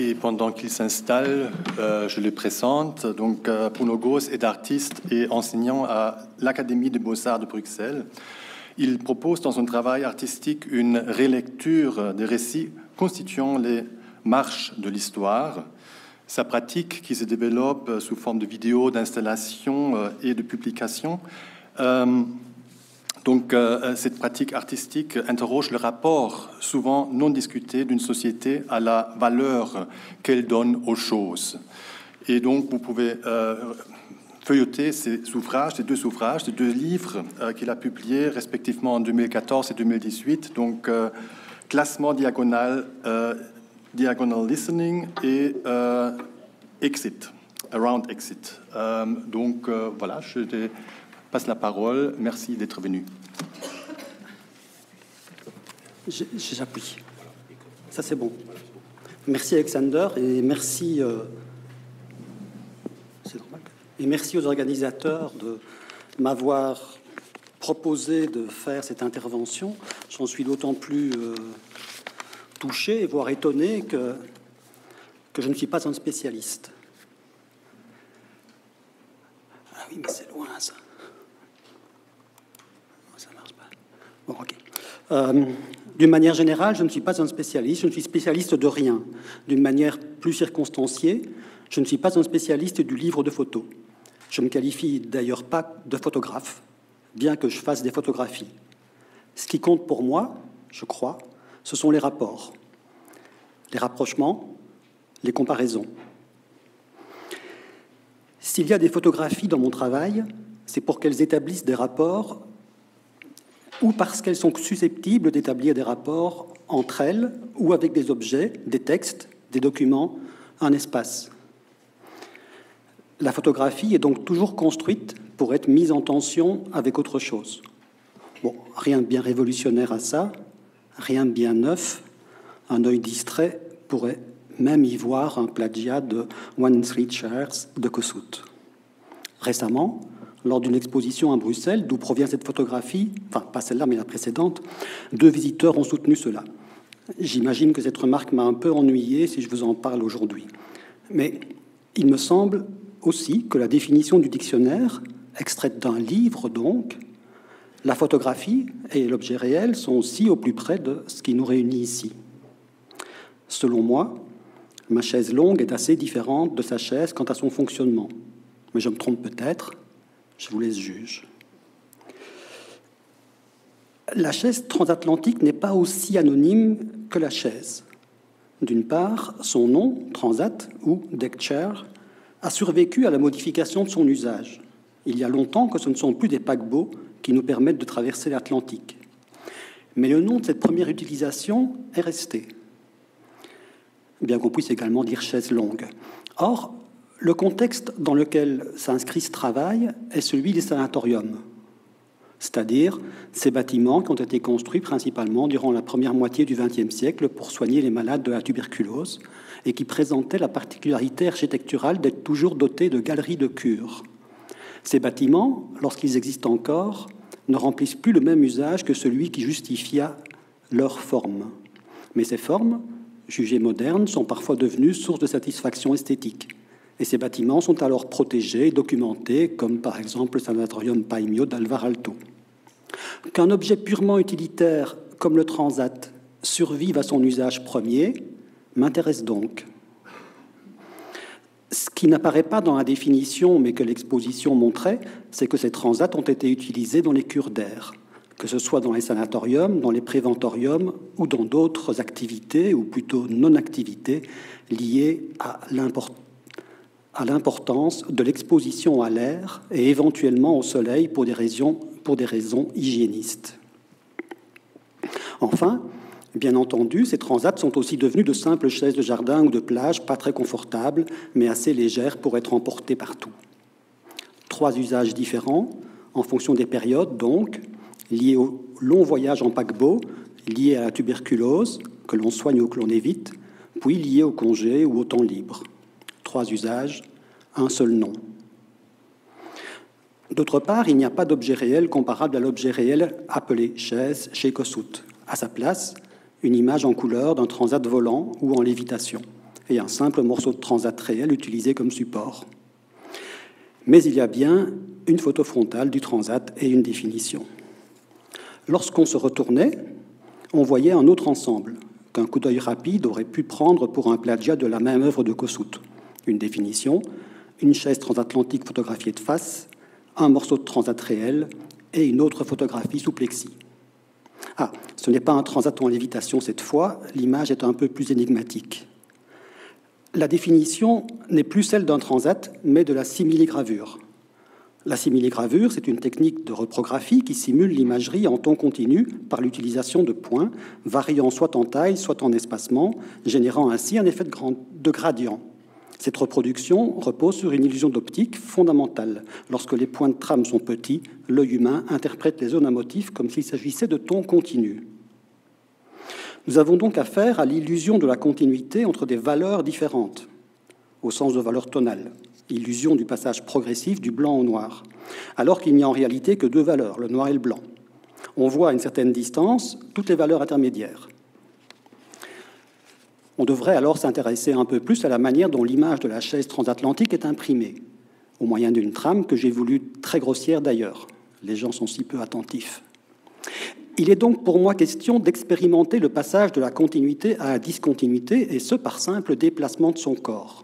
et pendant qu'il s'installe, je le présente. Donc, Bruno Goos est artiste et enseignant à l'Académie des Beaux-Arts de Bruxelles. Il propose dans son travail artistique une relecture des récits constituant les marches de l'histoire. Sa pratique, qui se développe sous forme de vidéos, d'installations et de publications, cette pratique artistique interroge le rapport, souvent non discuté, d'une société à la valeur qu'elle donne aux choses. Et donc, vous pouvez feuilleter ces deux livres qu'il a publiés respectivement en 2014 et 2018. Donc, classement diagonal, diagonal listening et exit, around exit. Voilà, je te passe la parole. Merci d'être venu. J'appuie. Ça, c'est bon. Merci Alexander et merci. C'est normal. Et merci aux organisateurs de m'avoir proposé de faire cette intervention. J'en suis d'autant plus touché, voire étonné, que je ne suis pas un spécialiste. Ah oui, mais c'est loin, ça. Ça marche pas. Bon, ok. D'une manière générale, je ne suis pas un spécialiste. Je ne suis spécialiste de rien. D'une manière plus circonstanciée, je ne suis pas un spécialiste du livre de photos. Je ne me qualifie d'ailleurs pas de photographe, bien que je fasse des photographies. Ce qui compte pour moi, je crois, ce sont les rapports, les rapprochements, les comparaisons. S'il y a des photographies dans mon travail, c'est pour qu'elles établissent des rapports ou parce qu'elles sont susceptibles d'établir des rapports entre elles ou avec des objets, des textes, des documents, un espace. La photographie est donc toujours construite pour être mise en tension avec autre chose. Bon, rien de bien révolutionnaire à ça, rien de bien neuf. Un œil distrait pourrait même y voir un plagiat de One in Three Chairs de Kossuth. Récemment, lors d'une exposition à Bruxelles, d'où provient cette photographie, enfin pas celle-là mais la précédente, 2 visiteurs ont soutenu cela. J'imagine que cette remarque m'a un peu ennuyé si je vous en parle aujourd'hui. Mais il me semble aussi que la définition du dictionnaire, extraite d'un livre donc, la photographie et l'objet réel sont aussi au plus près de ce qui nous réunit ici. Selon moi, ma chaise longue est assez différente de sa chaise quant à son fonctionnement. Mais je me trompe peut-être, je vous laisse juger. La chaise transatlantique n'est pas aussi anonyme que la chaise. D'une part, son nom, transat ou deck chair, a survécu à la modification de son usage. Il y a longtemps que ce ne sont plus des paquebots qui nous permettent de traverser l'Atlantique. Mais le nom de cette première utilisation est resté, bien qu'on puisse également dire chaise longue. Or, le contexte dans lequel s'inscrit ce travail est celui des sanatoriums, c'est-à-dire ces bâtiments qui ont été construits principalement durant la première moitié du XXe siècle pour soigner les malades de la tuberculose et qui présentaient la particularité architecturale d'être toujours dotés de galeries de cure. Ces bâtiments, lorsqu'ils existent encore, ne remplissent plus le même usage que celui qui justifia leur forme. Mais ces formes, jugées modernes, sont parfois devenues source de satisfaction esthétique. Et ces bâtiments sont alors protégés et documentés, comme par exemple le sanatorium Paimio d'Alvar Aalto. Qu'un objet purement utilitaire comme le transat survive à son usage premier m'intéresse donc. Ce qui n'apparaît pas dans la définition, mais que l'exposition montrait, c'est que ces transats ont été utilisés dans les cures d'air, que ce soit dans les sanatoriums, dans les préventoriums ou dans d'autres activités, ou plutôt non-activités, liées à l'importance de l'exposition à l'air et éventuellement au soleil pour des raisons hygiénistes. Enfin, bien entendu, ces transats sont aussi devenus de simples chaises de jardin ou de plage, pas très confortables, mais assez légères pour être emportées partout. 3 usages différents, en fonction des périodes donc, liés au long voyage en paquebot, liés à la tuberculose, que l'on soigne ou que l'on évite, puis liés au congé ou au temps libre. 3 usages, un seul nom. D'autre part, il n'y a pas d'objet réel comparable à l'objet réel appelé chaise chez Kossuth. À sa place, une image en couleur d'un transat volant ou en lévitation. et un simple morceau de transat réel utilisé comme support. Mais il y a bien une photo frontale du transat et une définition. Lorsqu'on se retournait, on voyait un autre ensemble qu'un coup d'œil rapide aurait pu prendre pour un plagiat de la même œuvre de Kossuth. Une définition, une chaise transatlantique photographiée de face, un morceau de transat réel et une autre photographie sous plexi. Ah, ce n'est pas un transat en lévitation cette fois, l'image est un peu plus énigmatique. La définition n'est plus celle d'un transat, mais de la simili-gravure. La simili-gravure, c'est une technique de reprographie qui simule l'imagerie en ton continu par l'utilisation de points, variant soit en taille, soit en espacement, générant ainsi un effet de gradient. Cette reproduction repose sur une illusion d'optique fondamentale. Lorsque les points de trame sont petits, l'œil humain interprète les zones à motif comme s'il s'agissait de tons continus. Nous avons donc affaire à l'illusion de la continuité entre des valeurs différentes, au sens de valeur tonale, illusion du passage progressif du blanc au noir, alors qu'il n'y a en réalité que deux valeurs, le noir et le blanc. On voit à une certaine distance toutes les valeurs intermédiaires. On devrait alors s'intéresser un peu plus à la manière dont l'image de la chaise transatlantique est imprimée, au moyen d'une trame que j'ai voulu très grossière d'ailleurs. Les gens sont si peu attentifs. Il est donc pour moi question d'expérimenter le passage de la continuité à la discontinuité, et ce par simple déplacement de son corps.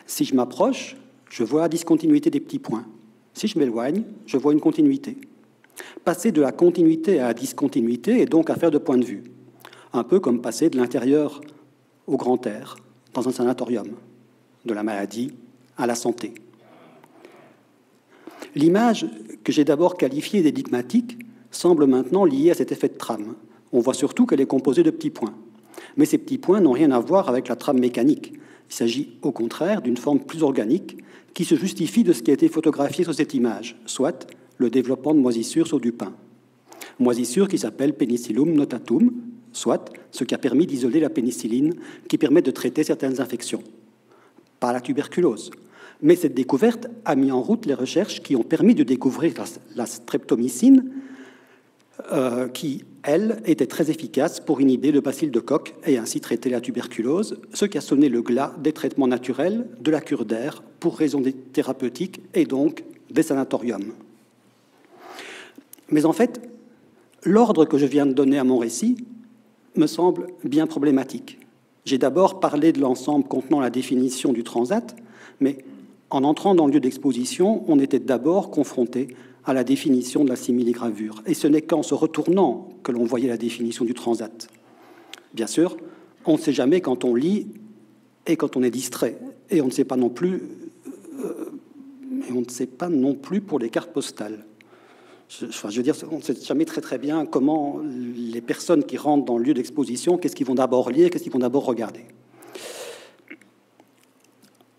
Si je m'approche, je vois la discontinuité des petits points. Si je m'éloigne, je vois une continuité. Passer de la continuité à la discontinuité est donc affaire de point de vue, un peu comme passer de l'intérieur au grand air dans un sanatorium, de la maladie à la santé. L'image que j'ai d'abord qualifiée d'énigmatique semble maintenant liée à cet effet de trame. On voit surtout qu'elle est composée de petits points. Mais ces petits points n'ont rien à voir avec la trame mécanique. Il s'agit au contraire d'une forme plus organique qui se justifie de ce qui a été photographié sur cette image, soit le développement de moisissures sur du pain. Moisissure qui s'appelle Penicillium notatum, soit ce qui a permis d'isoler la pénicilline qui permet de traiter certaines infections. Pas la tuberculose. Mais cette découverte a mis en route les recherches qui ont permis de découvrir la streptomycine, qui, elle, était très efficace pour inhiber le bacille de Koch et ainsi traiter la tuberculose, ce qui a sonné le glas des traitements naturels, de la cure d'air, pour raisons thérapeutiques et donc des sanatoriums. Mais en fait, l'ordre que je viens de donner à mon récit me semble bien problématique. J'ai d'abord parlé de l'ensemble contenant la définition du transat, mais en entrant dans le lieu d'exposition, on était d'abord confronté à la définition de la simili-gravure. Et ce n'est qu'en se retournant que l'on voyait la définition du transat. Bien sûr, on ne sait jamais quand on lit et quand on est distrait. Et on ne sait pas non plus, pour les cartes postales. On ne sait jamais très bien comment les personnes qui rentrent dans le lieu d'exposition, qu'est-ce qu'ils vont d'abord lire, qu'est-ce qu'ils vont d'abord regarder.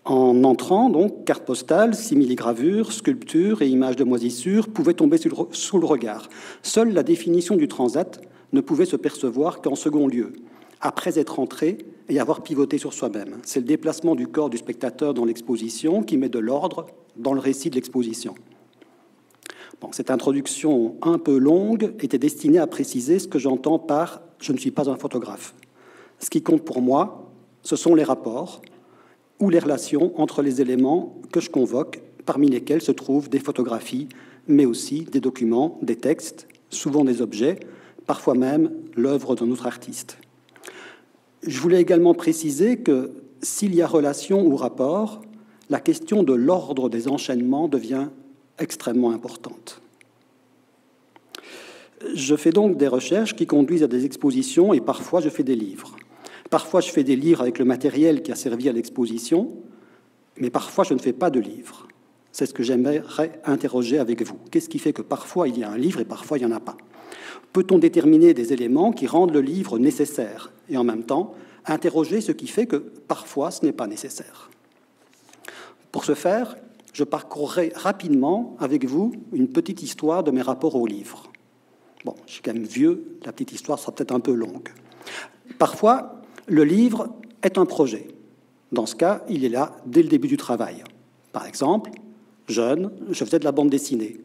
En entrant, donc, carte postale, simili-gravure, sculpture et images de moisissure pouvaient tomber sous le regard. Seule la définition du transat ne pouvait se percevoir qu'en second lieu, après être entré et avoir pivoté sur soi-même. C'est le déplacement du corps du spectateur dans l'exposition qui met de l'ordre dans le récit de l'exposition. Bon, cette introduction un peu longue était destinée à préciser ce que j'entends par « je ne suis pas un photographe ». Ce qui compte pour moi, ce sont les rapports ou les relations entre les éléments que je convoque, parmi lesquels se trouvent des photographies, mais aussi des documents, des textes, souvent des objets, parfois même l'œuvre d'un autre artiste. Je voulais également préciser que s'il y a relation ou rapport, la question de l'ordre des enchaînements devient extrêmement importante. Je fais donc des recherches qui conduisent à des expositions et parfois je fais des livres. Parfois, je fais des livres avec le matériel qui a servi à l'exposition, mais parfois, je ne fais pas de livres. C'est ce que j'aimerais interroger avec vous. Qu'est-ce qui fait que parfois, il y a un livre et parfois, il n'y en a pas? Peut-on déterminer des éléments qui rendent le livre nécessaire et en même temps, interroger ce qui fait que parfois, ce n'est pas nécessaire? Pour ce faire, je parcourrai rapidement avec vous une petite histoire de mes rapports au livre. Bon, je suis quand même vieux, la petite histoire sera peut-être un peu longue. Parfois, le livre est un projet. Dans ce cas, il est là dès le début du travail. Par exemple, jeune, je faisais de la bande dessinée.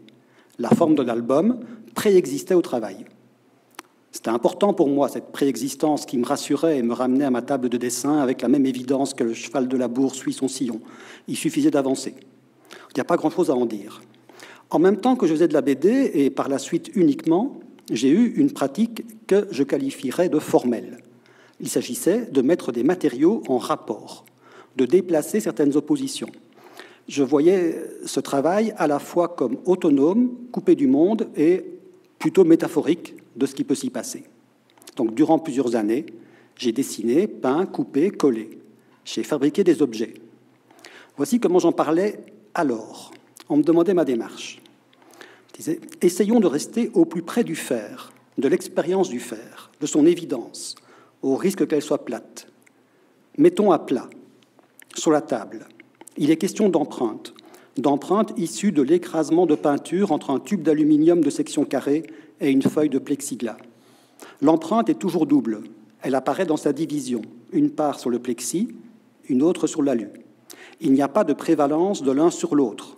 La forme de l'album préexistait au travail. C'était important pour moi, cette préexistence qui me rassurait et me ramenait à ma table de dessin avec la même évidence que le cheval de labour suit son sillon. Il suffisait d'avancer. Il n'y a pas grand-chose à en dire. En même temps que je faisais de la BD, et par la suite uniquement, j'ai eu une pratique que je qualifierais de formelle. Il s'agissait de mettre des matériaux en rapport, de déplacer certaines oppositions. Je voyais ce travail à la fois comme autonome, coupé du monde, et plutôt métaphorique de ce qui peut s'y passer. Donc, durant plusieurs années, j'ai dessiné, peint, coupé, collé. J'ai fabriqué des objets. Voici comment j'en parlais alors. On me demandait ma démarche. Je disais, essayons de rester au plus près du faire, de l'expérience du faire, de son évidence, au risque qu'elle soit plate. Mettons à plat, sur la table. Il est question d'empreintes issues de l'écrasement de peinture entre un tube d'aluminium de section carrée et une feuille de plexiglas. L'empreinte est toujours double. Elle apparaît dans sa division, une part sur le plexi, une autre sur l'alu. Il n'y a pas de prévalence de l'un sur l'autre,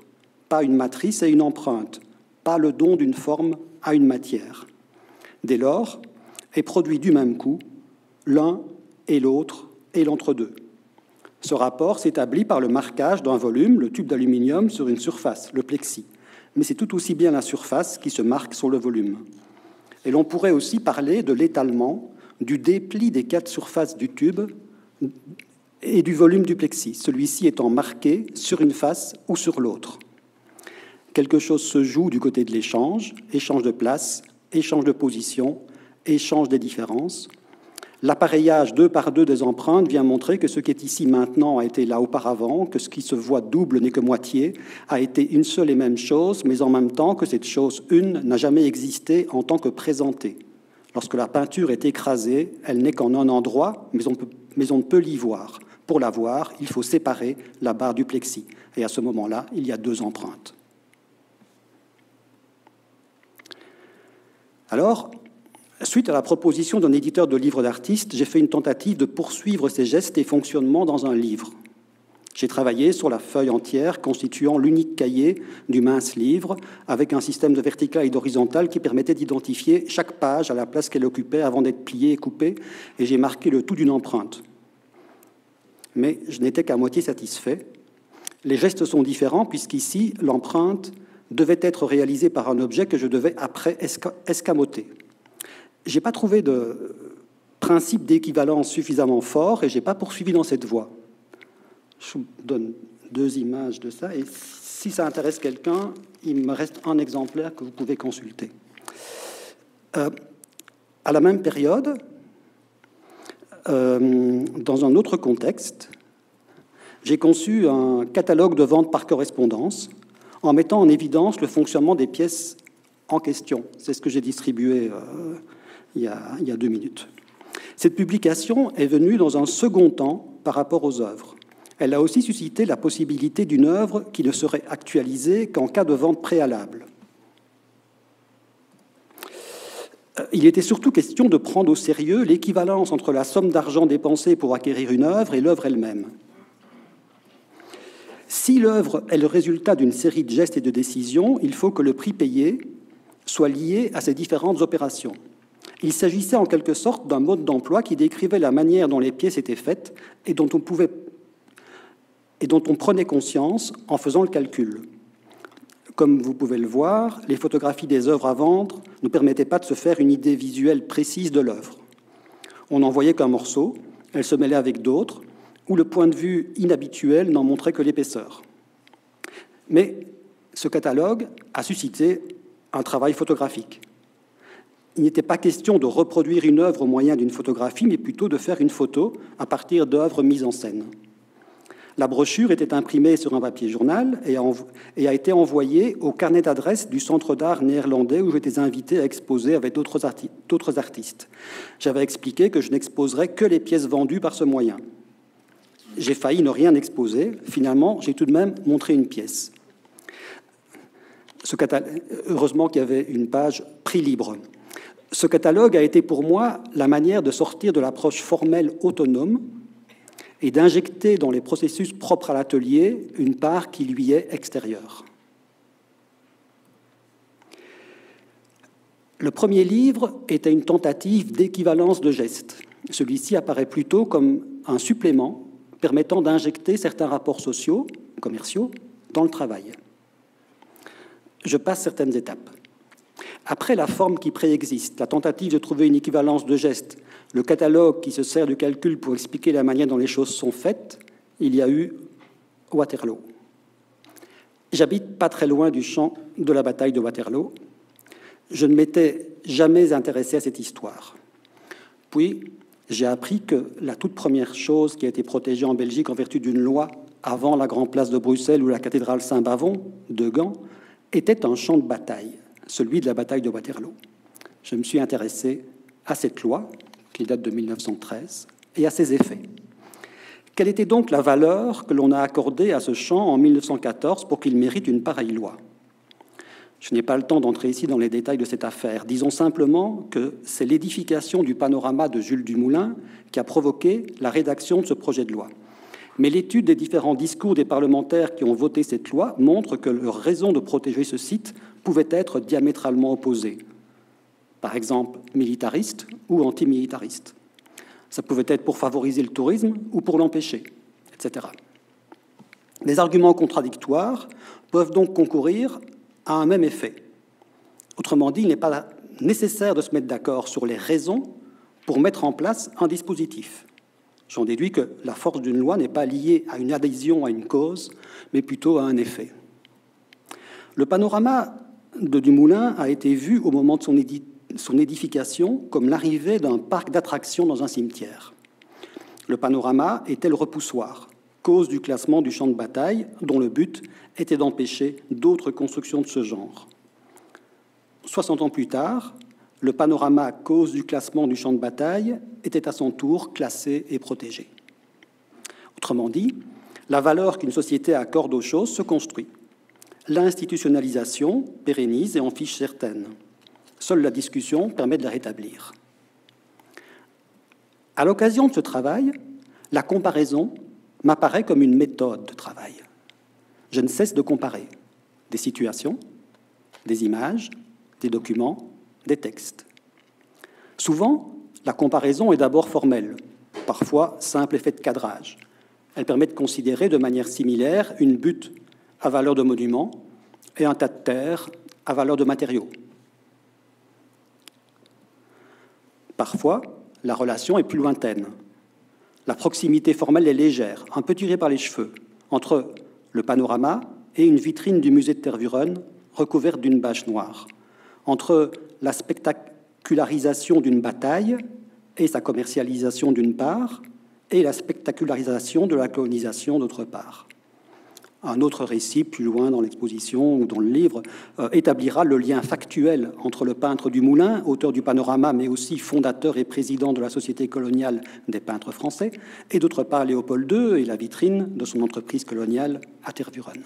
pas une matrice et une empreinte, pas le don d'une forme à une matière. Dès lors, est produit du même coup l'un et l'autre et l'entre-deux. Ce rapport s'établit par le marquage d'un volume, le tube d'aluminium, sur une surface, le plexi. Mais c'est tout aussi bien la surface qui se marque sur le volume. Et l'on pourrait aussi parler de l'étalement, du dépli des 4 surfaces du tube et du volume du plexi, celui-ci étant marqué sur une face ou sur l'autre. Quelque chose se joue du côté de l'échange, échange de place, échange de position, échange des différences. L'appareillage 2 par 2 des empreintes vient montrer que ce qui est ici maintenant a été là auparavant, que ce qui se voit double n'est que moitié, a été une seule et même chose, mais en même temps que cette chose une n'a jamais existé en tant que présentée. Lorsque la peinture est écrasée, elle n'est qu'en un endroit, mais on ne peut l'y voir. Pour la voir, il faut séparer la barre du plexi. Et à ce moment-là, il y a 2 empreintes. Alors, suite à la proposition d'un éditeur de livres d'artistes, j'ai fait une tentative de poursuivre ces gestes et fonctionnements dans un livre. J'ai travaillé sur la feuille entière constituant l'unique cahier du mince livre, avec un système de vertical et d'horizontal qui permettait d'identifier chaque page à la place qu'elle occupait avant d'être pliée et coupée, et j'ai marqué le tout d'une empreinte. Mais je n'étais qu'à moitié satisfait. Les gestes sont différents, puisqu'ici, l'empreinte devait être réalisée par un objet que je devais après escamoter. Je n'ai pas trouvé de principe d'équivalence suffisamment fort et je n'ai pas poursuivi dans cette voie. Je vous donne 2 images de ça et si ça intéresse quelqu'un, il me reste un exemplaire que vous pouvez consulter. À la même période, dans un autre contexte, j'ai conçu un catalogue de vente par correspondance en mettant en évidence le fonctionnement des pièces en question. C'est ce que j'ai distribué il y a 2 minutes. Cette publication est venue dans un second temps par rapport aux œuvres. Elle a aussi suscité la possibilité d'une œuvre qui ne serait actualisée qu'en cas de vente préalable. Il était surtout question de prendre au sérieux l'équivalence entre la somme d'argent dépensée pour acquérir une œuvre et l'œuvre elle-même. Si l'œuvre est le résultat d'une série de gestes et de décisions, il faut que le prix payé soit lié à ces différentes opérations. Il s'agissait en quelque sorte d'un mode d'emploi qui décrivait la manière dont les pièces étaient faites et dont on prenait conscience en faisant le calcul. Comme vous pouvez le voir, les photographies des œuvres à vendre ne permettaient pas de se faire une idée visuelle précise de l'œuvre. On n'en voyait qu'un morceau, elle se mêlait avec d'autres, où le point de vue inhabituel n'en montrait que l'épaisseur. Mais ce catalogue a suscité un travail photographique. Il n'était pas question de reproduire une œuvre au moyen d'une photographie, mais plutôt de faire une photo à partir d'œuvres mises en scène. La brochure était imprimée sur un papier journal et a été envoyée au carnet d'adresse du Centre d'art néerlandais où j'étais invité à exposer avec d'autres artistes. J'avais expliqué que je n'exposerais que les pièces vendues par ce moyen. J'ai failli ne rien exposer. Finalement, j'ai tout de même montré une pièce. Heureusement qu'il y avait une page prix libre. Ce catalogue a été pour moi la manière de sortir de l'approche formelle autonome et d'injecter dans les processus propres à l'atelier une part qui lui est extérieure. Le premier livre était une tentative d'équivalence de gestes. Celui-ci apparaît plutôt comme un supplément permettant d'injecter certains rapports sociaux, commerciaux, dans le travail. Je passe certaines étapes. Après la forme qui préexiste, la tentative de trouver une équivalence de gestes, le catalogue qui se sert du calcul pour expliquer la manière dont les choses sont faites, il y a eu Waterloo. J'habite pas très loin du champ de la bataille de Waterloo. Je ne m'étais jamais intéressé à cette histoire. Puis, j'ai appris que la toute première chose qui a été protégée en Belgique en vertu d'une loi avant la Grande Place de Bruxelles ou la cathédrale Saint-Bavon de Gand était un champ de bataille, celui de la bataille de Waterloo. Je me suis intéressé à cette loi, qui date de 1913, et à ses effets. Quelle était donc la valeur que l'on a accordée à ce champ en 1914 pour qu'il mérite une pareille loi ? Je n'ai pas le temps d'entrer ici dans les détails de cette affaire. Disons simplement que c'est l'édification du panorama de Jules Dumoulin qui a provoqué la rédaction de ce projet de loi. Mais l'étude des différents discours des parlementaires qui ont voté cette loi montre que leur raison de protéger ce site pouvait être diamétralement opposée. Par exemple, militariste ou antimilitariste. Ça pouvait être pour favoriser le tourisme ou pour l'empêcher, etc. Les arguments contradictoires peuvent donc concourir à un même effet. Autrement dit, il n'est pas nécessaire de se mettre d'accord sur les raisons pour mettre en place un dispositif. J'en déduis que la force d'une loi n'est pas liée à une adhésion à une cause, mais plutôt à un effet. Le panorama de Dumoulin a été vu au moment de son édification comme l'arrivée d'un parc d'attractions dans un cimetière. Le panorama était le repoussoir, cause du classement du champ de bataille, dont le but était d'empêcher d'autres constructions de ce genre. 60 ans plus tard, le panorama, cause du classement du champ de bataille, était à son tour classé et protégé. Autrement dit, la valeur qu'une société accorde aux choses se construit. L'institutionnalisation pérennise et en fiche certaines. Seule la discussion permet de la rétablir. À l'occasion de ce travail, la comparaison m'apparaît comme une méthode de travail. Je ne cesse de comparer des situations, des images, des documents, des textes. Souvent, la comparaison est d'abord formelle, parfois simple effet de cadrage. Elle permet de considérer de manière similaire une butte à valeur de monument et un tas de terre à valeur de matériaux. Parfois, la relation est plus lointaine. La proximité formelle est légère, un peu tirée par les cheveux, entre le panorama et une vitrine du musée de Tervuren recouverte d'une bâche noire, entre la spectacularisation d'une bataille et sa commercialisation d'une part, et la spectacularisation de la colonisation d'autre part. Un autre récit, plus loin dans l'exposition ou dans le livre, établira le lien factuel entre le peintre Dumoulin, auteur du panorama, mais aussi fondateur et président de la Société coloniale des peintres français, et d'autre part Léopold II et la vitrine de son entreprise coloniale à Tervuren.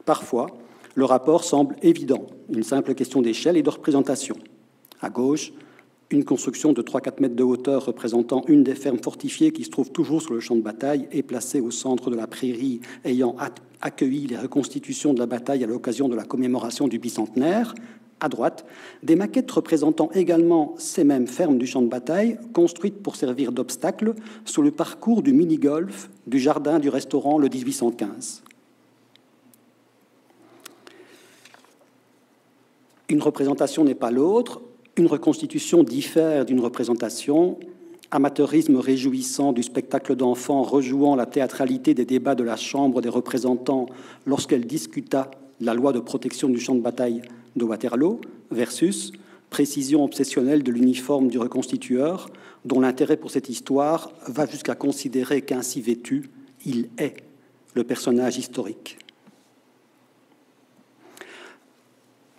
Parfois, le rapport semble évident, une simple question d'échelle et de représentation. À gauche, une construction de 3-4 mètres de hauteur représentant une des fermes fortifiées qui se trouve toujours sur le champ de bataille et placée au centre de la prairie ayant accueilli les reconstitutions de la bataille à l'occasion de la commémoration du bicentenaire. À droite, des maquettes représentant également ces mêmes fermes du champ de bataille, construites pour servir d'obstacle sur le parcours du mini-golf du jardin du restaurant le 1815. Une représentation n'est pas l'autre. Une reconstitution diffère d'une représentation. Amateurisme réjouissant du spectacle d'enfants rejouant la théâtralité des débats de la Chambre des représentants lorsqu'elle discuta la loi de protection du champ de bataille de Waterloo versus précision obsessionnelle de l'uniforme du reconstitueur dont l'intérêt pour cette histoire va jusqu'à considérer qu'ainsi vêtu, il est le personnage historique.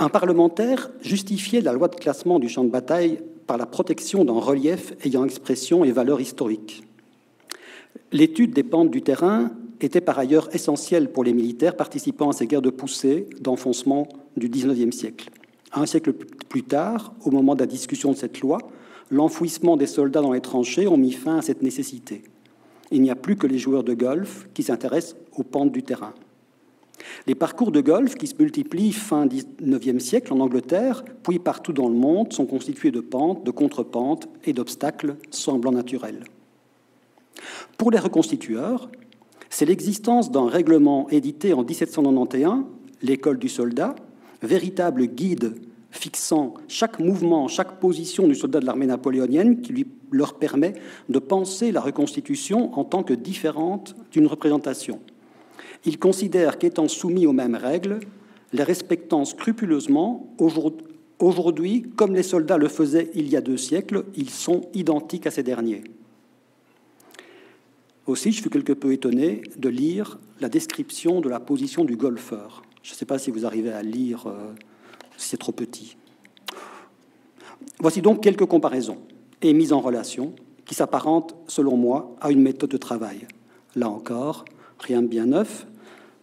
Un parlementaire justifiait la loi de classement du champ de bataille par la protection d'un relief ayant expression et valeur historique. L'étude des pentes du terrain était par ailleurs essentielle pour les militaires participant à ces guerres de poussée, d'enfoncement du XIXe siècle. Un siècle plus tard, au moment de la discussion de cette loi, l'enfouissement des soldats dans les tranchées ont mis fin à cette nécessité. Il n'y a plus que les joueurs de golf qui s'intéressent aux pentes du terrain. Les parcours de golf qui se multiplient fin XIXe siècle en Angleterre, puis partout dans le monde, sont constitués de pentes, de contrepentes et d'obstacles semblant naturels. Pour les reconstitueurs, c'est l'existence d'un règlement édité en 1791, l'École du soldat, véritable guide fixant chaque mouvement, chaque position du soldat de l'armée napoléonienne qui leur permet de penser la reconstitution en tant que différente d'une représentation. Ils considèrent qu'étant soumis aux mêmes règles, les respectant scrupuleusement, aujourd'hui, comme les soldats le faisaient il y a 2 siècles, ils sont identiques à ces derniers. Aussi, je fus quelque peu étonné de lire la description de la position du golfeur. Je ne sais pas si vous arrivez à lire, si c'est trop petit. Voici donc quelques comparaisons et mises en relation qui s'apparentent, selon moi, à une méthode de travail. Là encore, rien de bien neuf.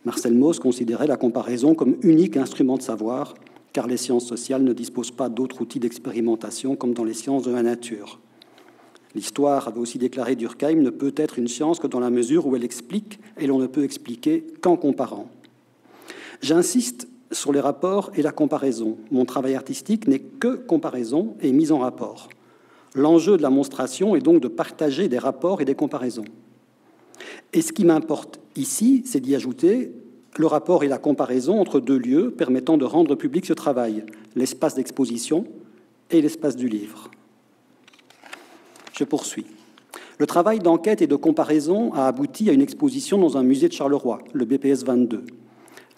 Marcel Mauss considérait la comparaison comme unique instrument de savoir, car les sciences sociales ne disposent pas d'autres outils d'expérimentation comme dans les sciences de la nature. L'histoire, avait aussi déclaré Durkheim, ne peut être une science que dans la mesure où elle explique, et l'on ne peut expliquer qu'en comparant. J'insiste sur les rapports et la comparaison. Mon travail artistique n'est que comparaison et mise en rapport. L'enjeu de la monstration est donc de partager des rapports et des comparaisons. Et ce qui m'importe ici, c'est d'y ajouter le rapport et la comparaison entre 2 lieux permettant de rendre public ce travail, l'espace d'exposition et l'espace du livre. Je poursuis. Le travail d'enquête et de comparaison a abouti à une exposition dans un musée de Charleroi, le BPS 22.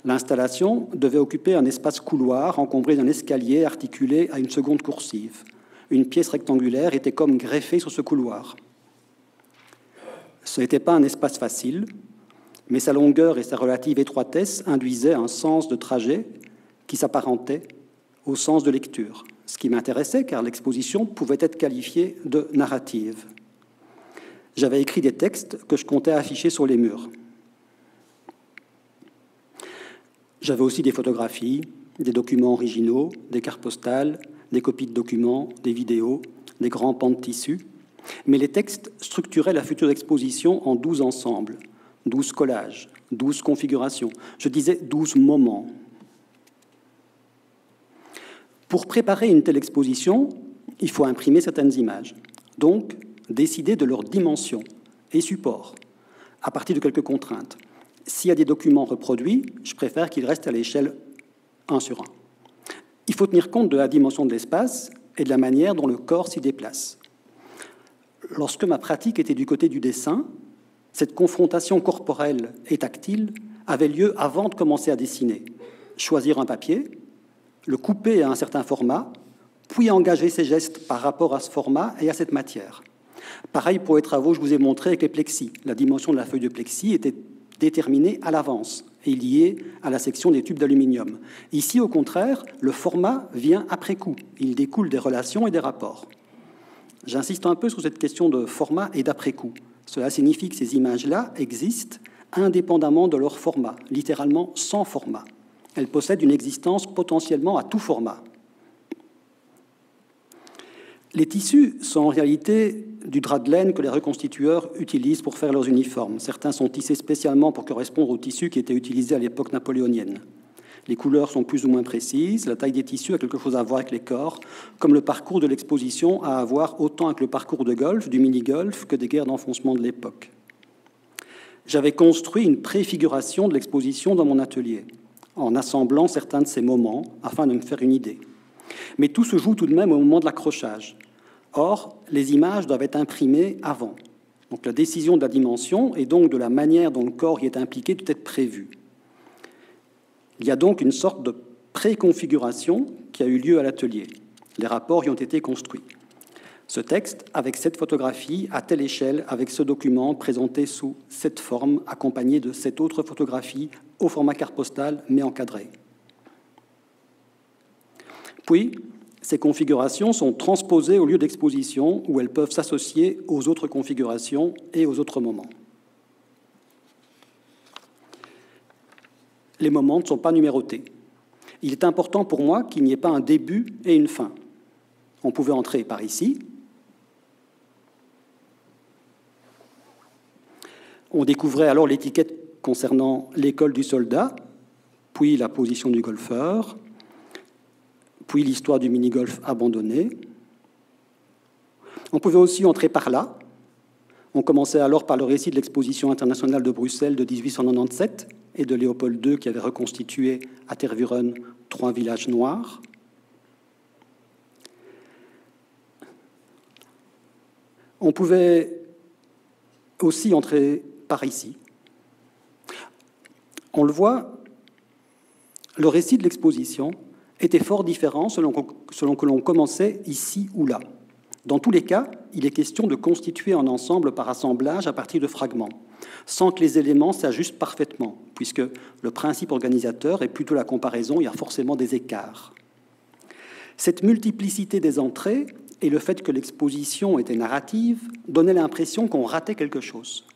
L'installation devait occuper un espace couloir encombré d'un escalier articulé à une seconde coursive. Une pièce rectangulaire était comme greffée sur ce couloir. Ce n'était pas un espace facile, mais sa longueur et sa relative étroitesse induisaient un sens de trajet qui s'apparentait au sens de lecture, ce qui m'intéressait car l'exposition pouvait être qualifiée de narrative. J'avais écrit des textes que je comptais afficher sur les murs. J'avais aussi des photographies, des documents originaux, des cartes postales, des copies de documents, des vidéos, des grands pans de tissu. Mais les textes structuraient la future exposition en 12 ensembles, 12 collages, 12 configurations. Je disais 12 moments. Pour préparer une telle exposition, il faut imprimer certaines images. Donc, décider de leur dimension et support, à partir de quelques contraintes. S'il y a des documents reproduits, je préfère qu'ils restent à l'échelle 1/1. Il faut tenir compte de la dimension de l'espace et de la manière dont le corps s'y déplace. Lorsque ma pratique était du côté du dessin, cette confrontation corporelle et tactile avait lieu avant de commencer à dessiner. Choisir un papier, le couper à un certain format, puis engager ses gestes par rapport à ce format et à cette matière. Pareil pour les travaux que je vous ai montrés avec les plexis. La dimension de la feuille de plexi était déterminée à l'avance et liée à la section des tubes d'aluminium. Ici, au contraire, le format vient après coup. Il découle des relations et des rapports. J'insiste un peu sur cette question de format et d'après-coup. Cela signifie que ces images-là existent indépendamment de leur format, littéralement sans format. Elles possèdent une existence potentiellement à tout format. Les tissus sont en réalité du drap de laine que les reconstitueurs utilisent pour faire leurs uniformes. Certains sont tissés spécialement pour correspondre aux tissus qui étaient utilisés à l'époque napoléonienne. Les couleurs sont plus ou moins précises, la taille des tissus a quelque chose à voir avec les corps, comme le parcours de l'exposition a à voir autant avec le parcours de golf, du mini-golf, que des guerres d'enfoncement de l'époque. J'avais construit une préfiguration de l'exposition dans mon atelier, en assemblant certains de ces moments afin de me faire une idée. Mais tout se joue tout de même au moment de l'accrochage. Or, les images doivent être imprimées avant. Donc la décision de la dimension et donc de la manière dont le corps y est impliqué doit être prévue. Il y a donc une sorte de préconfiguration qui a eu lieu à l'atelier. Les rapports y ont été construits. Ce texte, avec cette photographie, à telle échelle, avec ce document présenté sous cette forme, accompagné de cette autre photographie, au format carte postale, mais encadré. Puis, ces configurations sont transposées au lieu d'exposition, où elles peuvent s'associer aux autres configurations et aux autres moments. Les moments ne sont pas numérotés. Il est important pour moi qu'il n'y ait pas un début et une fin. On pouvait entrer par ici. On découvrait alors l'étiquette concernant l'école du soldat, puis la position du golfeur, puis l'histoire du mini-golf abandonné. On pouvait aussi entrer par là. On commençait alors par le récit de l'exposition internationale de Bruxelles de 1897 et de Léopold II qui avait reconstitué à Tervuren 3 villages noirs. On pouvait aussi entrer par ici. On le voit, le récit de l'exposition était fort différent selon que l'on commençait ici ou là. Dans tous les cas, il est question de constituer un ensemble par assemblage à partir de fragments, sans que les éléments s'ajustent parfaitement, puisque le principe organisateur est plutôt la comparaison, il y a forcément des écarts. Cette multiplicité des entrées et le fait que l'exposition était narrative donnaient l'impression qu'on ratait quelque chose.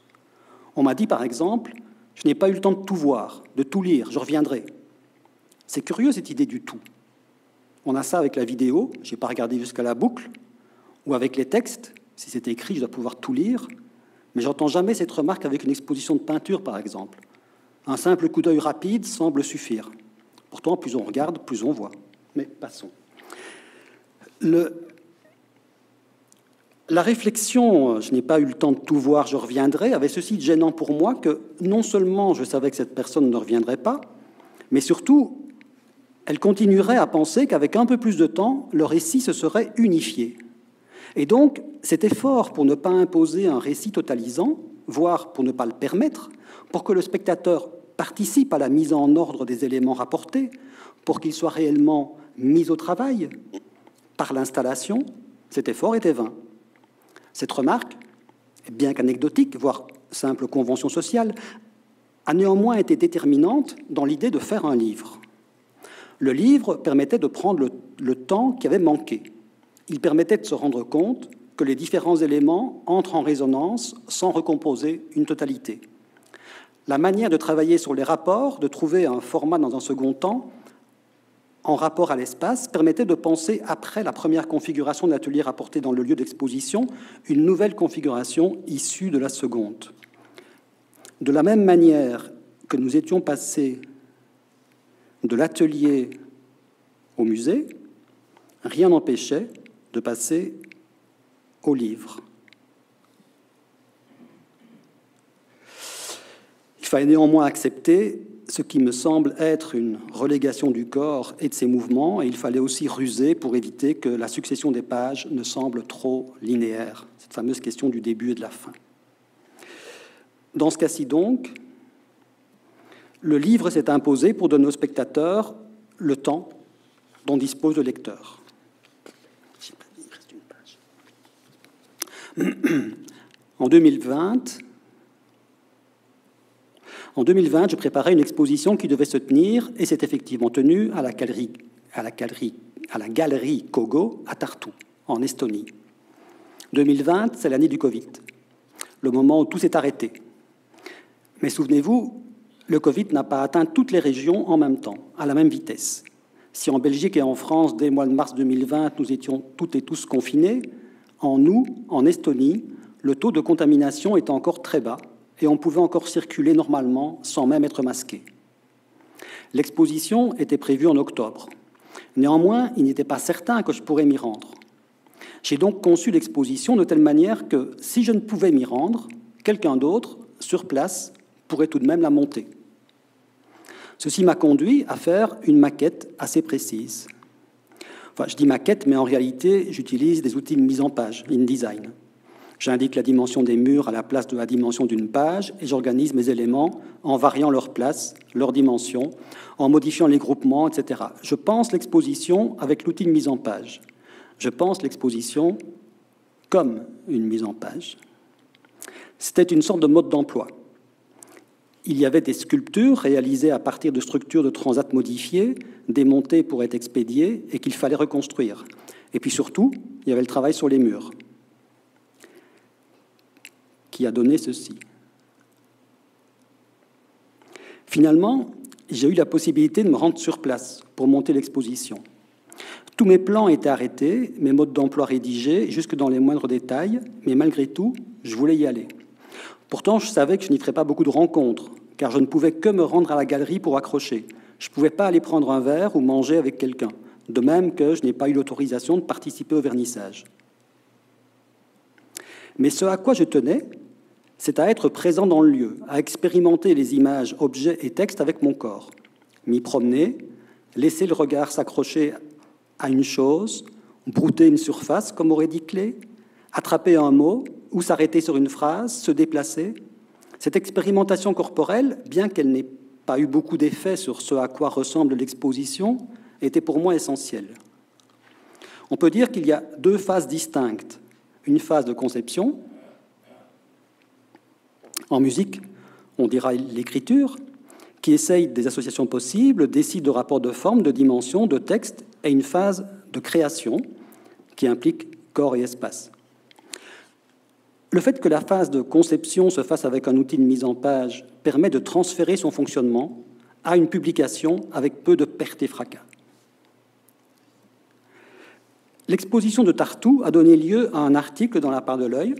On m'a dit par exemple, je n'ai pas eu le temps de tout voir, de tout lire, je reviendrai. C'est curieux cette idée du tout. On a ça avec la vidéo, je n'ai pas regardé jusqu'à la boucle, ou avec les textes, si c'est écrit, je dois pouvoir tout lire, mais j'entends jamais cette remarque avec une exposition de peinture, par exemple. Un simple coup d'œil rapide semble suffire. Pourtant, plus on regarde, plus on voit. Mais passons. La réflexion, je n'ai pas eu le temps de tout voir, je reviendrai, avait ceci de gênant pour moi que non seulement je savais que cette personne ne reviendrait pas, mais surtout, elle continuerait à penser qu'avec un peu plus de temps, le récit se serait unifié. Et donc, cet effort pour ne pas imposer un récit totalisant, voire pour ne pas le permettre, pour que le spectateur participe à la mise en ordre des éléments rapportés, pour qu'il soit réellement mis au travail par l'installation, cet effort était vain. Cette remarque, bien qu'anecdotique, voire simple convention sociale, a néanmoins été déterminante dans l'idée de faire un livre. Le livre permettait de prendre le temps qui avait manqué. Il permettait de se rendre compte que les différents éléments entrent en résonance sans recomposer une totalité. La manière de travailler sur les rapports, de trouver un format dans un second temps, en rapport à l'espace, permettait de penser, après la première configuration de l'atelier rapporté dans le lieu d'exposition, une nouvelle configuration issue de la seconde. De la même manière que nous étions passés de l'atelier au musée, rien n'empêchait de passer au livre. Il fallait néanmoins accepter ce qui me semble être une relégation du corps et de ses mouvements, et il fallait aussi ruser pour éviter que la succession des pages ne semble trop linéaire, cette fameuse question du début et de la fin. Dans ce cas-ci donc, le livre s'est imposé pour donner aux spectateurs le temps dont dispose le lecteur. En 2020, je préparais une exposition qui devait se tenir, et s'est effectivement tenue à la galerie Kogo à Tartu, en Estonie. 2020, c'est l'année du Covid, le moment où tout s'est arrêté. Mais souvenez-vous, le Covid n'a pas atteint toutes les régions en même temps, à la même vitesse. Si en Belgique et en France, dès le mois de mars 2020, nous étions toutes et tous confinés, en Estonie, le taux de contamination était encore très bas et on pouvait encore circuler normalement sans même être masqué. L'exposition était prévue en octobre. Néanmoins, il n'était pas certain que je pourrais m'y rendre. J'ai donc conçu l'exposition de telle manière que, si je ne pouvais m'y rendre, quelqu'un d'autre, sur place, pourrait tout de même la monter. Ceci m'a conduit à faire une maquette assez précise. Enfin, je dis maquette, mais en réalité, j'utilise des outils de mise en page, InDesign. J'indique la dimension des murs à la place de la dimension d'une page et j'organise mes éléments en variant leur place, leur dimension, en modifiant les groupements, etc. Je pense l'exposition avec l'outil de mise en page. Je pense l'exposition comme une mise en page. C'était une sorte de mode d'emploi. Il y avait des sculptures réalisées à partir de structures de transat modifiées, démontées pour être expédiées et qu'il fallait reconstruire. Et puis surtout, il y avait le travail sur les murs, qui a donné ceci. Finalement, j'ai eu la possibilité de me rendre sur place pour monter l'exposition. Tous mes plans étaient arrêtés, mes modes d'emploi rédigés, jusque dans les moindres détails, mais malgré tout, je voulais y aller. Pourtant, je savais que je n'y ferais pas beaucoup de rencontres, car je ne pouvais que me rendre à la galerie pour accrocher. Je ne pouvais pas aller prendre un verre ou manger avec quelqu'un, de même que je n'ai pas eu l'autorisation de participer au vernissage. Mais ce à quoi je tenais, c'est à être présent dans le lieu, à expérimenter les images, objets et textes avec mon corps, m'y promener, laisser le regard s'accrocher à une chose, brouter une surface, comme aurait dit Klee, attraper un mot ou s'arrêter sur une phrase, se déplacer. Cette expérimentation corporelle, bien qu'elle n'ait pas eu beaucoup d'effet sur ce à quoi ressemble l'exposition, était pour moi essentielle. On peut dire qu'il y a deux phases distinctes. Une phase de conception. En musique, on dira l'écriture, qui essaye des associations possibles, décide de rapports de forme, de dimension, de texte, et une phase de création qui implique corps et espace. Le fait que la phase de conception se fasse avec un outil de mise en page permet de transférer son fonctionnement à une publication avec peu de pertes et fracas. L'exposition de Tartous a donné lieu à un article dans La Part de l'Œil.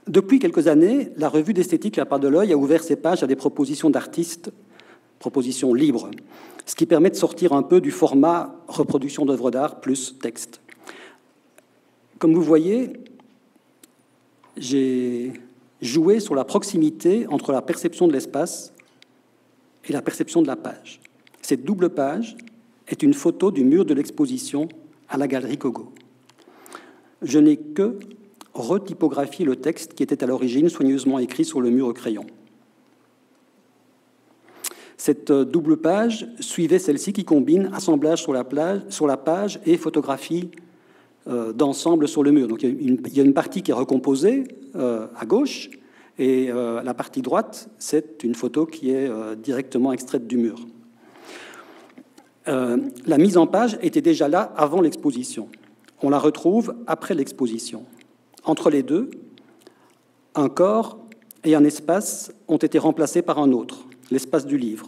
Depuis quelques années, la revue d'esthétique La Part de l'Œil a ouvert ses pages à des propositions d'artistes, propositions libres, ce qui permet de sortir un peu du format reproduction d'œuvres d'art plus texte. Comme vous voyez, j'ai joué sur la proximité entre la perception de l'espace et la perception de la page. Cette double page est une photo du mur de l'exposition à la Galerie Kogo. Je n'ai que retypographié le texte qui était à l'origine soigneusement écrit sur le mur au crayon. Cette double page suivait celle-ci qui combine assemblage sur la page et photographie d'ensemble sur le mur. Donc il y a une partie qui est recomposée à gauche et la partie droite, c'est une photo qui est directement extraite du mur. La mise en page était déjà là avant l'exposition. On la retrouve après l'exposition. Entre les deux, un corps et un espace ont été remplacés par un autre, l'espace du livre.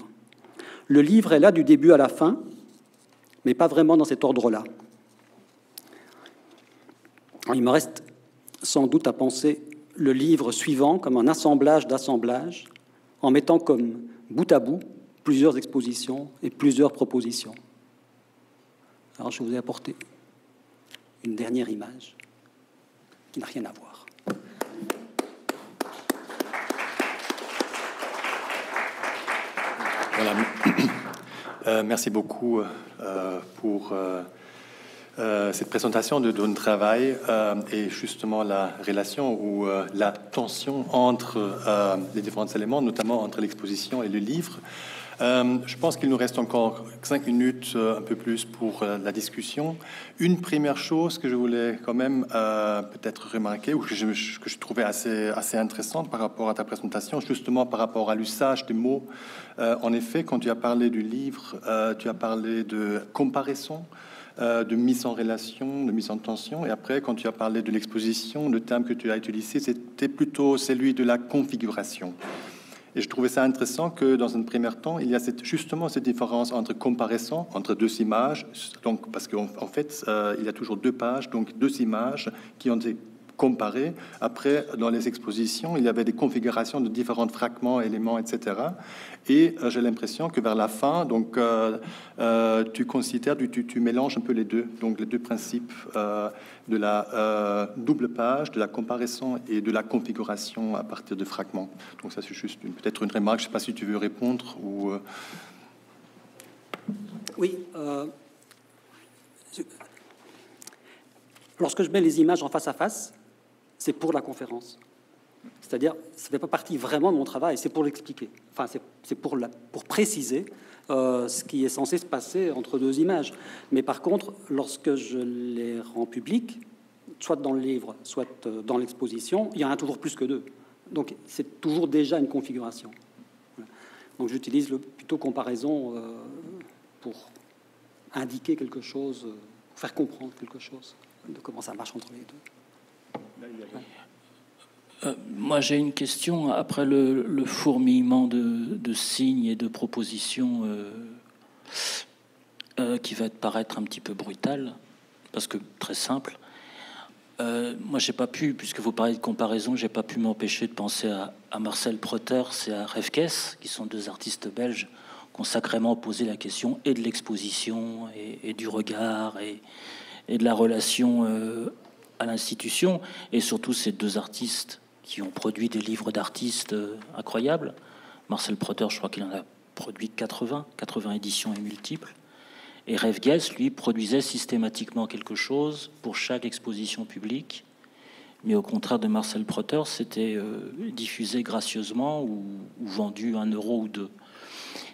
Le livre est là du début à la fin, mais pas vraiment dans cet ordre-là. Il me reste sans doute à penser le livre suivant comme un assemblage d'assemblages, en mettant comme bout à bout plusieurs expositions et plusieurs propositions. Alors, je vous ai apporté une dernière image qui n'a rien à voir. Voilà. Merci beaucoup pour cette présentation de notre travail et justement la relation ou la tension entre les différents éléments, notamment entre l'exposition et le livre. Je pense qu'il nous reste encore 5 minutes, un peu plus pour la discussion. Une première chose que je voulais quand même peut-être remarquer, ou que je trouvais assez intéressante par rapport à ta présentation, justement par rapport à l'usage des mots. En effet, quand tu as parlé du livre, tu as parlé de comparaison, de mise en relation, de mise en tension. Et après, quand tu as parlé de l'exposition, le terme que tu as utilisé, c'était plutôt celui de la configuration. Et je trouvais ça intéressant que, dans un premier temps, il y a justement cette différence entre comparaison, entre deux images, donc, parce qu'en fait, il y a toujours deux pages, donc deux images qui ont été comparées. Après, dans les expositions, il y avait des configurations de différents fragments, éléments, etc. Et j'ai l'impression que vers la fin, donc, tu considères, tu mélanges un peu les deux, donc les deux principes de la double page, de la comparaison et de la configuration à partir de fragments. Donc ça, c'est juste peut-être une remarque. Je ne sais pas si tu veux répondre ou... Oui. Lorsque je mets les images en face à face, c'est pour la conférence. C'est-à-dire, ça ne fait pas partie vraiment de mon travail, c'est pour l'expliquer. Enfin, c'est pour préciser ce qui est censé se passer entre deux images. Mais par contre, lorsque je les rends publics, soit dans le livre, soit dans l'exposition, il y en a toujours plus que deux. Donc, c'est toujours déjà une configuration. Donc, j'utilise plutôt comparaison pour indiquer quelque chose, pour faire comprendre quelque chose de comment ça marche entre les deux. Moi, j'ai une question. Après le fourmillement de signes et de propositions qui va te paraître un petit peu brutal, parce que très simple, moi, j'ai pas pu, puisque vous parlez de comparaison, j'ai pas pu m'empêcher de penser à Marcel Protters et à Refkes, qui sont deux artistes belges sacrément posé la question et de l'exposition et du regard et de la relation à l'institution, et surtout ces deux artistes qui ont produit des livres d'artistes incroyables. Marcel Protter, je crois qu'il en a produit 80 éditions et multiples. Et Ref Guess, lui, produisait systématiquement quelque chose pour chaque exposition publique. Mais au contraire de Marcel Protter, c'était diffusé gracieusement ou vendu 1 euro ou 2.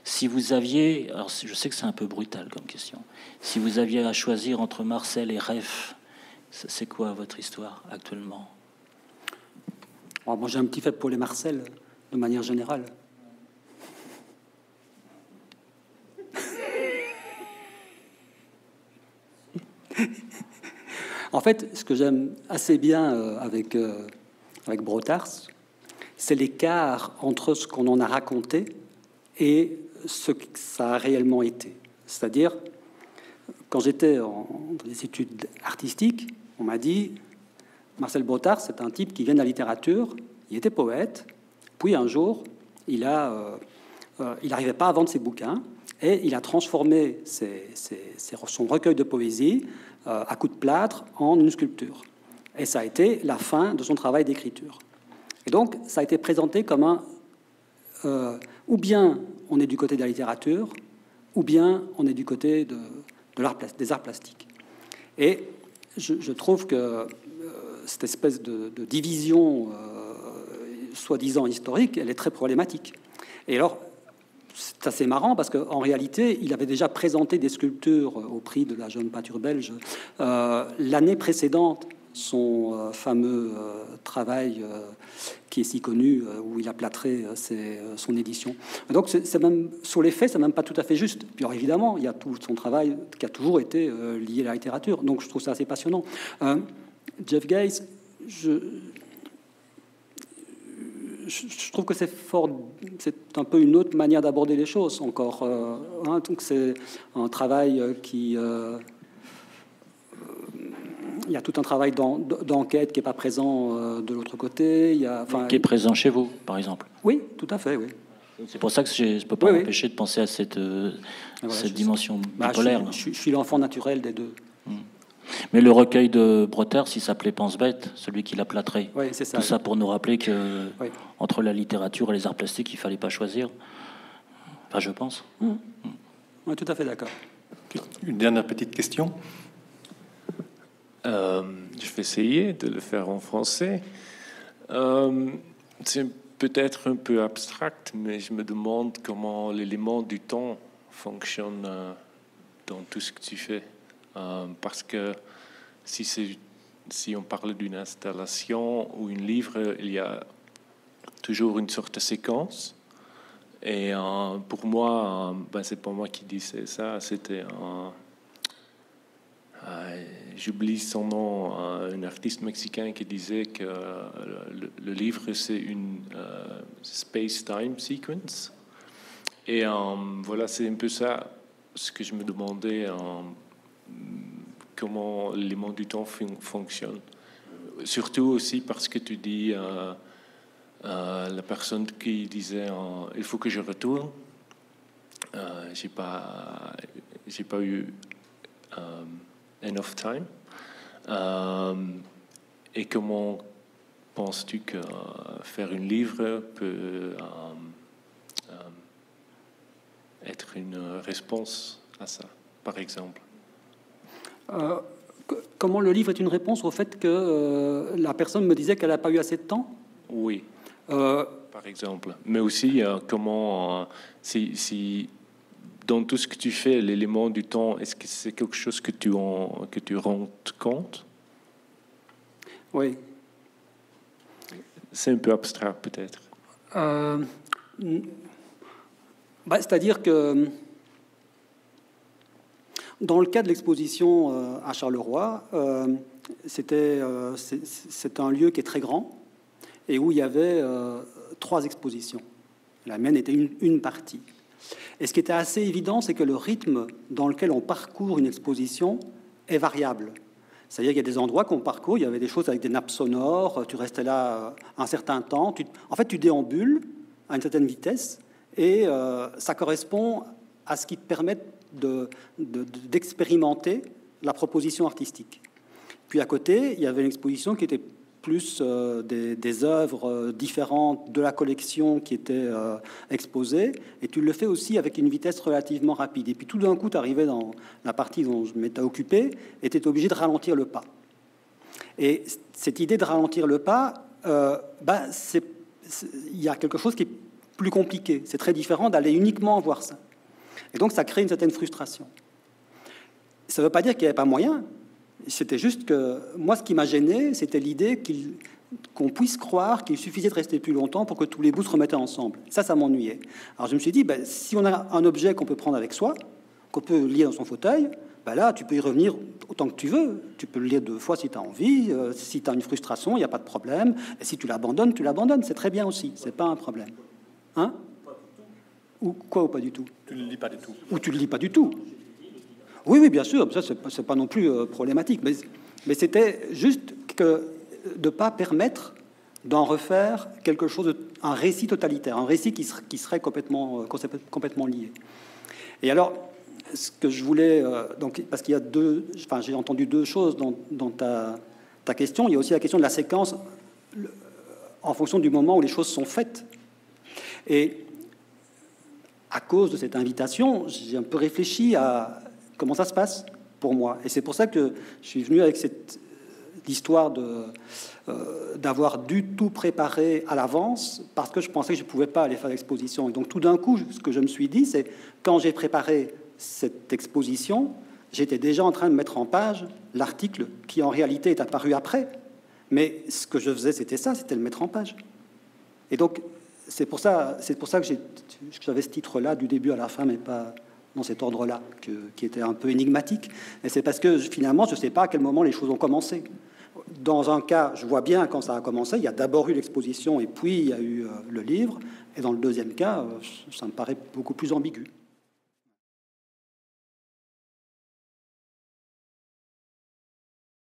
Si vous aviez, alors je sais que c'est un peu brutal comme question, si vous aviez à choisir entre Marcel et Ref, c'est quoi votre histoire actuellement? Moi, j'ai un petit fait pour les Marcel, de manière générale. En fait, ce que j'aime assez bien avec Brotars, c'est l'écart entre ce qu'on en a raconté et ce que ça a réellement été. C'est-à-dire, quand j'étais dans des études artistiques, on m'a dit Marcel Brotars, c'est un type qui vient de la littérature, il était poète, puis un jour, il n'arrivait pas à vendre ses bouquins, et il a transformé son recueil de poésie à coups de plâtre en une sculpture. Et ça a été la fin de son travail d'écriture. Et donc, ça a été présenté comme ou bien on est du côté de la littérature, ou bien on est du côté des arts plastiques. Et je trouve que cette espèce de division soi-disant historique, elle est très problématique. Et alors, c'est assez marrant parce qu'en réalité, il avait déjà présenté des sculptures au prix de la jeune peinture belge l'année précédente, son fameux travail qui est si connu, où il a plâtré son édition. Donc, c'est même, sur les faits, c'est même pas tout à fait juste. Puis alors, évidemment, il y a tout son travail qui a toujours été lié à la littérature. Donc, je trouve ça assez passionnant. Jeff Guess, je trouve que c'est un peu une autre manière d'aborder les choses encore. Donc c'est un travail qui... il y a tout un travail d'enquête qui n'est pas présent de l'autre côté. Qui est présent chez vous, par exemple. Oui, tout à fait, oui. C'est pour ça que je ne peux pas m'empêcher de penser à cette dimension bipolaire. Je suis l'enfant naturel des deux. Mais le recueil de Brother, si ça s'appelait Pense Bête, celui qui l'a plâtré, c'est ça, tout ça pour nous rappeler que entre la littérature et les arts plastiques, il ne fallait pas choisir. Enfin, je pense. Oui, tout à fait d'accord. Une dernière petite question. Je vais essayer de le faire en français. C'est peut-être un peu abstract, mais je me demande comment l'élément du temps fonctionne dans tout ce que tu fais. Parce que si on parle d'une installation ou une livre, il y a toujours une sorte de séquence. Et pour moi, c'est pas moi qui disais ça, c'était j'oublie son nom, un artiste mexicain qui disait que le livre c'est une space-time sequence. Et voilà, c'est un peu ça ce que je me demandais. Comment l'élément du temps fonctionne. Surtout aussi parce que tu dis la personne qui disait il faut que je retourne. J'ai pas eu enough time. Et comment penses-tu que faire une livre peut être une réponse à ça, par exemple? Comment le livre est une réponse au fait que la personne me disait qu'elle n'a pas eu assez de temps? Oui, par exemple. Mais aussi, comment, si dans tout ce que tu fais, l'élément du temps, est-ce que c'est quelque chose que tu rends compte? Oui. C'est un peu abstrait, peut-être. C'est-à-dire que dans le cas de l'exposition à Charleroi, c'est un lieu qui est très grand et où il y avait 3 expositions. La mienne était une partie. Et ce qui était assez évident, c'est que le rythme dans lequel on parcourt une exposition est variable. C'est-à-dire qu'il y a des endroits qu'on parcourt, il y avait des choses avec des nappes sonores, tu restais là un certain temps, tu déambules à une certaine vitesse, et ça correspond à ce qui permet d'expérimenter la proposition artistique. Puis à côté, il y avait une exposition qui était plus des œuvres différentes de la collection qui étaient exposées, et tu le fais aussi avec une vitesse relativement rapide. Et puis tout d'un coup, tu arrivais dans la partie dont je m'étais occupé, et tu étais obligé de ralentir le pas. Et cette idée de ralentir le pas, il y a quelque chose qui est plus compliqué. C'est très différent d'aller uniquement voir ça. Et donc, ça crée une certaine frustration. Ça ne veut pas dire qu'il n'y avait pas moyen. C'était juste que moi, ce qui m'a gêné, c'était l'idée qu'on puisse croire qu'il suffisait de rester plus longtemps pour que tous les bouts se remettaient ensemble. Ça m'ennuyait. Alors, je me suis dit, si on a un objet qu'on peut prendre avec soi, qu'on peut lier dans son fauteuil, là, tu peux y revenir autant que tu veux. Tu peux le lire 2 fois si tu as envie. Si tu as une frustration, il n'y a pas de problème. Et si tu l'abandonnes, tu l'abandonnes. C'est très bien aussi. C'est pas un problème. Hein? Ou quoi, ou pas du tout? Tu ne le lis pas du tout. Ou tu le lis pas du tout. Oui, bien sûr. Ça, c'est pas non plus problématique. Mais c'était juste que de pas permettre d'en refaire quelque chose, un récit totalitaire, un récit qui serait complètement lié. Et alors, ce que je voulais, parce qu'il y a j'ai entendu 2 choses dans ta question. Il y a aussi la question de la séquence en fonction du moment où les choses sont faites. Et à cause de cette invitation, j'ai un peu réfléchi à comment ça se passe pour moi. Et c'est pour ça que je suis venu avec cette histoire d'avoir dû tout préparer à l'avance, parce que je pensais que je ne pouvais pas aller faire l'exposition. Et donc tout d'un coup, ce que je me suis dit, c'est quand j'ai préparé cette exposition, j'étais déjà en train de mettre en page l'article qui en réalité est apparu après. Mais ce que je faisais, c'était le mettre en page. Et donc, c'est pour ça que j'avais ce titre-là du début à la fin, mais pas dans cet ordre-là, qui était un peu énigmatique. Et c'est parce que finalement, je ne sais pas à quel moment les choses ont commencé. Dans un cas, je vois bien quand ça a commencé. Il y a d'abord eu l'exposition et puis il y a eu le livre. Et dans le deuxième cas, ça me paraît beaucoup plus ambigu.